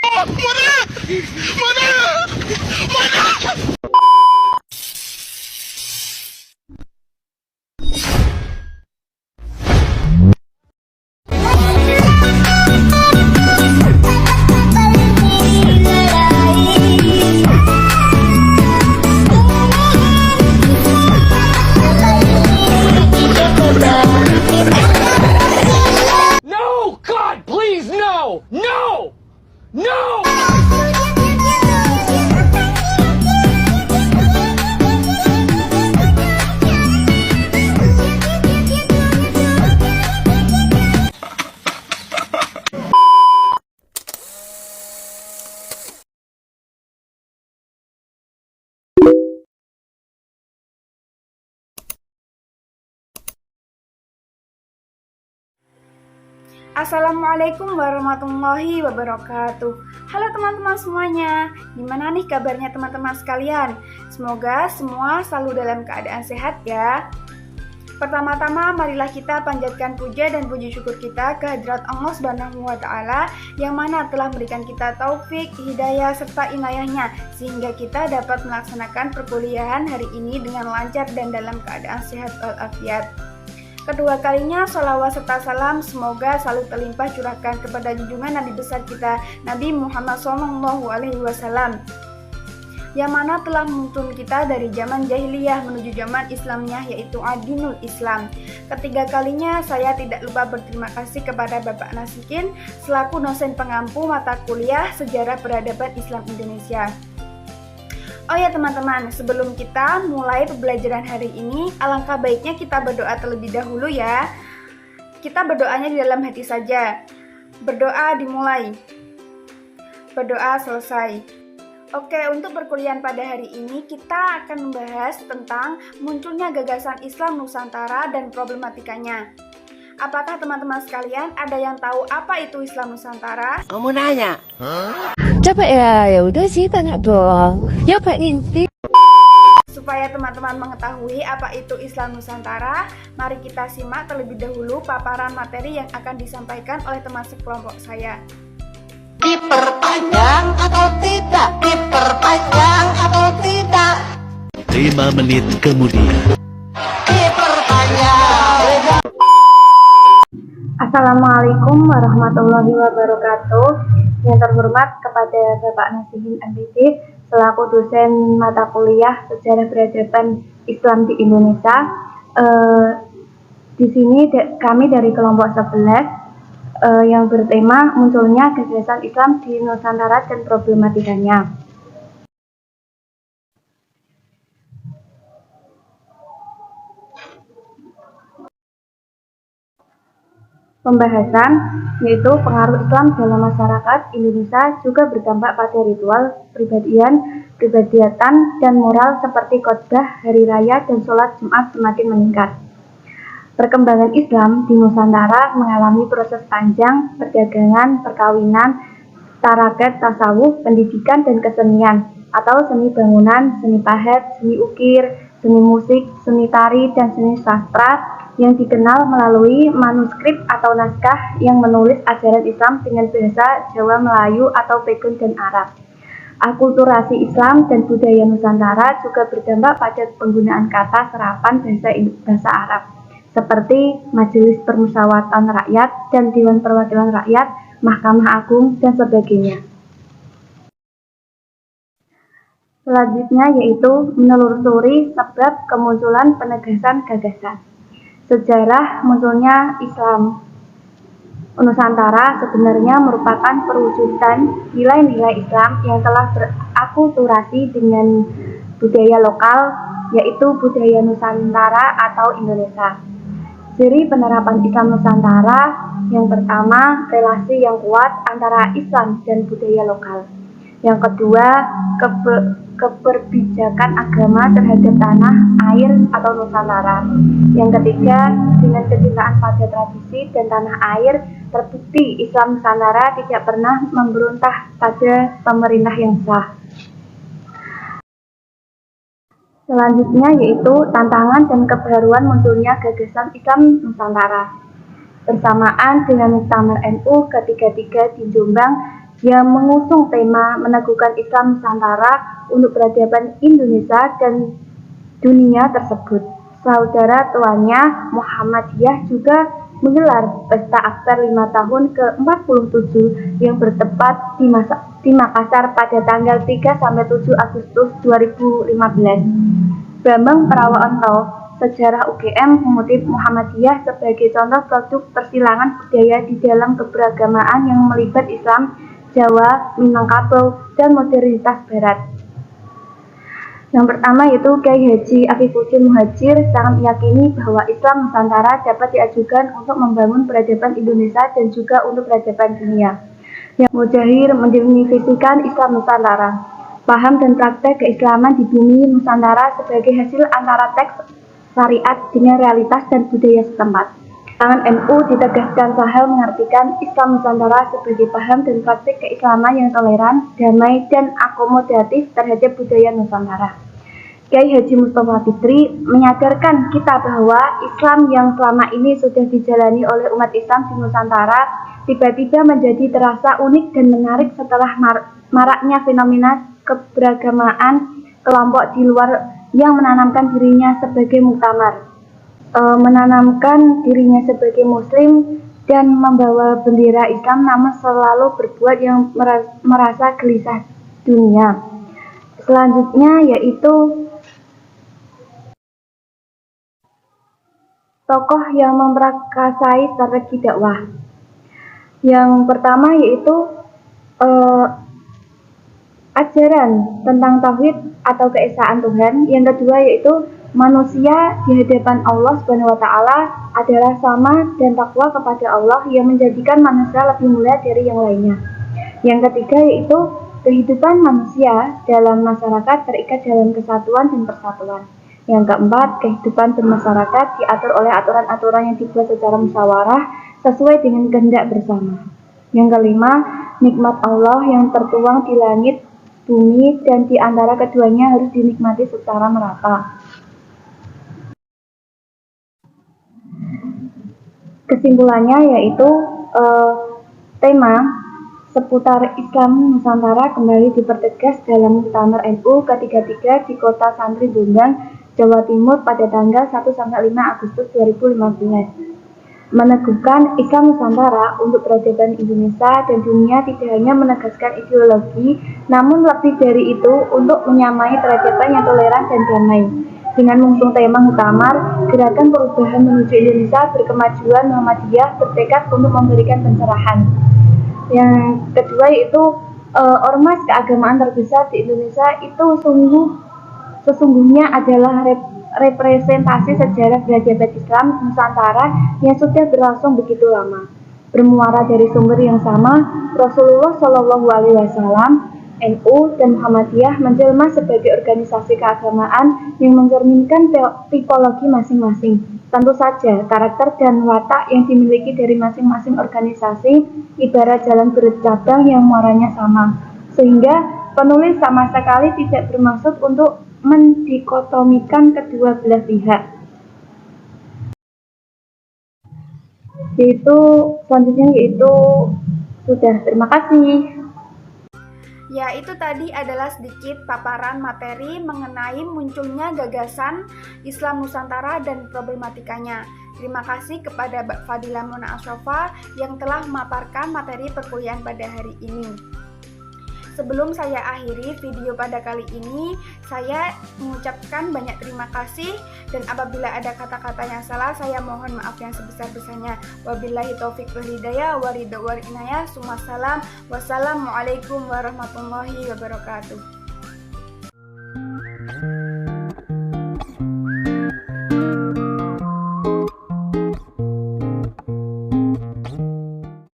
No, God, please, no! No! No! Assalamualaikum warahmatullahi wabarakatuh. Halo teman-teman semuanya, gimana nih kabarnya teman-teman sekalian? Semoga semua selalu dalam keadaan sehat ya. Pertama-tama marilah kita panjatkan puja dan puji syukur kita kehadirat Allah Subhanahu wa Ta'ala yang mana telah memberikan kita taufik, hidayah serta inayahnya sehingga kita dapat melaksanakan perkuliahan hari ini dengan lancar dan dalam keadaan sehat walafiat. Kedua kalinya sholawat serta salam semoga selalu terlimpah curahkan kepada junjungan Nabi besar kita Nabi Muhammad SAW yang mana telah menuntun kita dari zaman jahiliyah menuju zaman Islamnya yaitu Adinul Islam. Ketiga kalinya saya tidak lupa berterima kasih kepada Bapak Nasikin selaku dosen pengampu mata kuliah Sejarah Peradaban Islam Indonesia. Oh ya teman-teman, sebelum kita mulai pembelajaran hari ini, alangkah baiknya kita berdoa terlebih dahulu ya. Kita berdoanya di dalam hati saja. Berdoa dimulai. Berdoa selesai. Oke, untuk perkuliahan pada hari ini kita akan membahas tentang munculnya gagasan Islam Nusantara dan problematikanya. Apakah teman-teman sekalian ada yang tahu apa itu Islam Nusantara? Kamu nanya? Coba ya udah sih tanya dong. Ya Pak Inti. Supaya teman-teman mengetahui apa itu Islam Nusantara, mari kita simak terlebih dahulu paparan materi yang akan disampaikan oleh teman sekelompok saya. Diperpanjang atau tidak? Diperpanjang atau tidak? 5 menit kemudian. Diperpanjang. Assalamualaikum warahmatullahi wabarakatuh. Yang terhormat kepada Bapak Nasihin MPD selaku dosen mata kuliah Sejarah Peradaban Islam di Indonesia. Di sini kami dari kelompok 11 yang bertema munculnya gagasan Islam di Nusantara dan problematikanya. Pembahasan yaitu pengaruh Islam dalam masyarakat Indonesia juga berdampak pada ritual, peribadatan, dan moral seperti khotbah, hari raya, dan sholat Jumat semakin meningkat. Perkembangan Islam di Nusantara mengalami proses panjang, perdagangan, perkawinan, tarakat, tasawuf, pendidikan, dan kesenian, atau seni bangunan, seni pahat, seni ukir, seni musik, seni tari, dan seni sastra, yang dikenal melalui manuskrip atau naskah yang menulis ajaran Islam dengan bahasa Jawa, Melayu, atau Pegun dan Arab. Akulturasi Islam dan budaya Nusantara juga berdampak pada penggunaan kata serapan bahasa Arab, seperti Majelis Permusyawaratan Rakyat dan Dewan Perwakilan Rakyat, Mahkamah Agung, dan sebagainya. Selanjutnya yaitu menelusuri sebab kemunculan penegasan gagasan. Sejarah munculnya Islam Nusantara sebenarnya merupakan perwujudan nilai-nilai Islam yang telah berakulturasi dengan budaya lokal, yaitu budaya Nusantara atau Indonesia. Ciri penerapan Islam Nusantara yang pertama, relasi yang kuat antara Islam dan budaya lokal. Yang kedua, keberpijakan agama terhadap tanah, air, atau Nusantara. Yang ketiga, dengan kecintaan pada tradisi dan tanah air, terbukti Islam Nusantara tidak pernah memberontak pada pemerintah yang sah. Selanjutnya yaitu tantangan dan kebaruan munculnya gagasan Islam Nusantara. Bersamaan dengan Muktamar NU ke-33 di Jombang yang mengusung tema meneguhkan Islam Nusantara untuk peradaban Indonesia dan dunia tersebut. Saudara tuannya Muhammadiyah juga menggelar pesta akbar 5 tahun ke-47 yang bertepat di Makassar pada tanggal 3 sampai 7 Agustus 2015. Bambang Prawoonto, sejarah UGM, mengutip Muhammadiyah sebagai contoh produk persilangan budaya di dalam keberagamaan yang melibat Islam, Jawa, Minangkabau, dan modernitas Barat. Yang pertama yaitu Kiai Haji Afifuddin Muhadjir sangat meyakini bahwa Islam Nusantara dapat diajukan untuk membangun peradaban Indonesia dan juga untuk peradaban dunia. Yang Mujahir mendefinisikan Islam Nusantara, paham dan praktek keislaman di bumi Nusantara sebagai hasil antara teks syariat dengan realitas dan budaya setempat. Tangan NU ditegaskan Sahel mengartikan Islam Nusantara sebagai paham dan praktik keislaman yang toleran, damai, dan akomodatif terhadap budaya Nusantara. Kiai Haji Mustafa Fitri menyadarkan kita bahwa Islam yang selama ini sudah dijalani oleh umat Islam di Nusantara tiba-tiba menjadi terasa unik dan menarik setelah maraknya fenomena keberagamaan kelompok di luar yang menanamkan dirinya sebagai muktamar. Menanamkan dirinya sebagai muslim dan membawa bendera Islam namun selalu berbuat yang merasa gelisah dunia. Selanjutnya yaitu tokoh yang memperakasai strategi dakwah. Yang pertama yaitu ajaran tentang tauhid atau keesaan Tuhan. Yang kedua yaitu manusia di hadapan Allah Subhanahu wa taala adalah sama dan takwa kepada Allah yang menjadikan manusia lebih mulia dari yang lainnya. Yang ketiga yaitu kehidupan manusia dalam masyarakat terikat dalam kesatuan dan persatuan. Yang keempat, kehidupan bermasyarakat diatur oleh aturan-aturan yang dibuat secara musyawarah sesuai dengan kehendak bersama. Yang kelima, nikmat Allah yang tertuang di langit, bumi, dan di antara keduanya harus dinikmati secara merata. Kesimpulannya yaitu tema seputar Islam Nusantara kembali dipertegas dalam Muktamar NU ke-33 di Kota Santri Jombang, Jawa Timur pada tanggal 1-5 Agustus 2015. Meneguhkan Islam Nusantara untuk peradaban Indonesia dan dunia tidak hanya menegaskan ideologi, namun lebih dari itu untuk menyamai peradaban yang toleran dan damai. Dengan mengusung tema muktamar, gerakan perubahan menuju Indonesia berkemajuan Muhammadiyah bertekad untuk memberikan pencerahan. Yang kedua yaitu ormas keagamaan terbesar di Indonesia itu sesungguhnya adalah representasi sejarah peradaban Islam Nusantara yang sudah berlangsung begitu lama. Bermuara dari sumber yang sama, Rasulullah SAW, NU dan Muhammadiyah menjelma sebagai organisasi keagamaan yang mencerminkan tipologi masing-masing. Tentu saja, karakter dan watak yang dimiliki dari masing-masing organisasi ibarat jalan bercabang yang muaranya sama. Sehingga penulis sama sekali tidak bermaksud untuk mendikotomikan kedua belah pihak. Selanjutnya sudah, terima kasih. Ya, itu tadi adalah sedikit paparan materi mengenai munculnya gagasan Islam Nusantara dan problematikanya. Terima kasih kepada Mbak Fadila Mona Asrofa yang telah memaparkan materi perkuliahan pada hari ini. Sebelum saya akhiri video pada kali ini, saya mengucapkan banyak terima kasih dan apabila ada kata-kata yang salah, saya mohon maaf yang sebesar-besarnya. Wabillahi taufiq wal hidayah, wa ridha wal inayah, summa salam, wassalamualaikum warahmatullahi wabarakatuh.